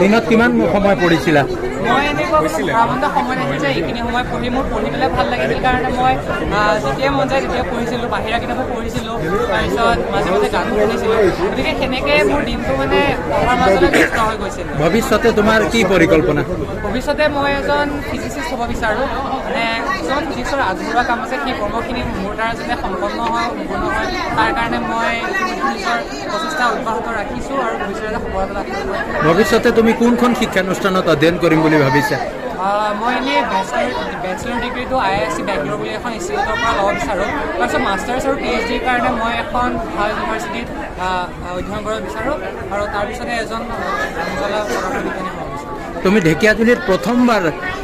দিনত কিমান সময় পঢ়িছিলা? মই এনেকুৱা কোনো সময় নাছিল যে এইখিনি সময় পঢ়ি মোৰ পঢ়ি পেলাই ভাল লাগিছিল কাৰণে মই যেতিয়াই মন যায় তেতিয়া পঢ়িছিলোঁ, বাহিৰা কিতাপো পঢ়িছিলোঁ, তাৰপিছত মাজে মাজে গানো শুনিছিলোঁ। গতিকে সেনেকৈ মোৰ দিনটো মানে পঢ়াৰ মাজতে ব্যস্ত হৈ গৈছিল। ভৱিষ্যতে তোমাৰ কি পৰিকল্পনা? ভৱিষ্যতে মই এজন ফিজিচিষ্ট হ'ব বিচাৰোঁ। মানে কিছুমান ফিজিক্সৰ আধৰুৱা কাম আছে, সেই কৰ্মখিনি মোৰ দ্বাৰা যাতে সম্পন্ন হয়, সম্পূৰ্ণ হয়, তাৰ কাৰণে মই নিজৰ প্ৰচেষ্টা অব্যাহত ৰাখিছোঁ আৰু ভৱিষ্যতে সফলতা লাভ কৰিব। ভৱিষ্যতে তুমি কোনখন শিক্ষানুষ্ঠানত অধ্যয়ন কৰিম বুলি ভাবিছা? মই এনেই বেচেলৰ ডিগ্ৰীটো IISc বেংগলোৰ বুলি এখন ইনষ্টিটিউটৰ পৰা ল'ব বিচাৰোঁ। তাৰপিছত মাষ্টাৰ্ছ আৰু PhDৰ কাৰণে মই এখন ভাল ইউনিভাৰ্চিটিত অধ্যয়ন কৰিব বিচাৰোঁ আৰু তাৰপিছতে এজন পদাৰ্থবিজ্ঞানী হ'ব বিচাৰোঁ। তুমি ঢেকীয়াজুলিত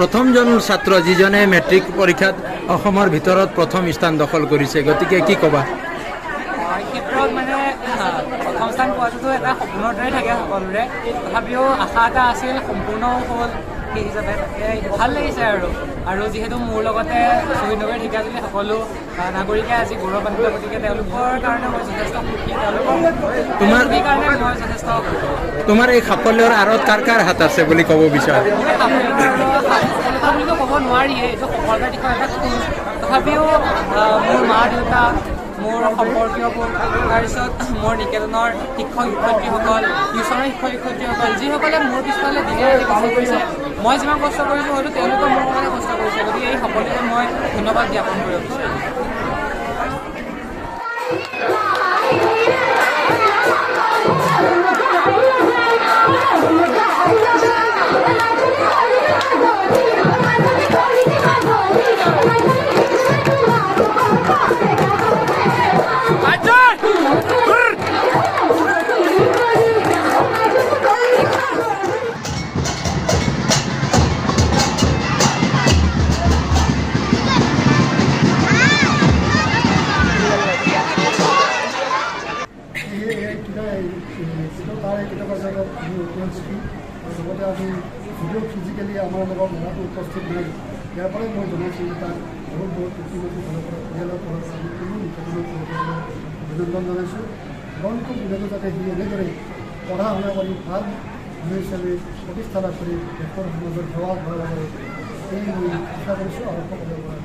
প্ৰথমজন ছাত্ৰ যিজনে মেট্ৰিক পৰীক্ষাত অসমৰ ভিতৰত প্ৰথম স্থান দখল কৰিছে, গতিকে কি ক'বা? এই ক্ষেত্ৰত মানে প্ৰথম স্থান পোৱাটোতো এটা সপোনৰ দৰে থাকে সকলোৰে, তথাপিও আশা এটা আছিল, সম্পূৰ্ণও হ'ল। সেই হিচাপে ভাল লাগিছে আৰু যিহেতু মোৰ লগতে শ্বহীদনগৰ ঢেকীয়াজুলি সকলো নাগৰিকে আজি গৌৰৱান্বিত, গতিকে তেওঁলোকৰ কাৰণে মই যথেষ্ট সুখী, তোমাৰ কাৰণে মই যথেষ্ট তোমাৰ এই সাফল্যৰ আঁৰত কাৰ হাত আছে বুলি ক'ব বিচাৰা? সফলতা বুলিতো ক'ব নোৱাৰিয়ে, এইটো সফলতাৰ দিশৰ এটা খোজ। তথাপিও মোৰ মা দেউতা, মোৰ সম্পৰ্কীয়বোৰ, তাৰপিছত মোৰ নিকেতনৰ শিক্ষক শিক্ষয়িত্ৰীসকল, টিউচনৰ শিক্ষক শিক্ষয়িত্ৰীসকল, যিসকলে মোৰ পিছফালে দিনে ৰাতি কষ্ট কৰিছে, মই যিমান কষ্ট কৰিছোঁ হয়তো তেওঁলোকে মোৰ কাৰণে কষ্ট কৰিছে, গতিকে এই সকলোকে মই ধন্যবাদ জ্ঞাপন কৰিব বিচাৰোঁ। লগতে আজি যদিও ফিজিকেলি আমাৰ লগত ল'ৰাটো উপস্থিত নাই, ইয়াৰ পৰাই মই জনাইছোঁ তাক বহুত ব্যক্তিগত ফালৰ পৰা পৰিয়ালৰ ফালৰ পৰা আমি কোনো নিকেতনৰ অভিনন্দন জনাইছোঁ। বৰঞ্চ বিভাগত যাতে সি এনেদৰে পঢ়া শুনা কৰি ভাল মানুহ হিচাপে প্ৰতিষ্ঠা লাভ কৰি দেশৰ সমাজৰ সেৱা কৰিব পাৰে, এই মই আশা কৰিছোঁ আৰু সকলোৰে পৰা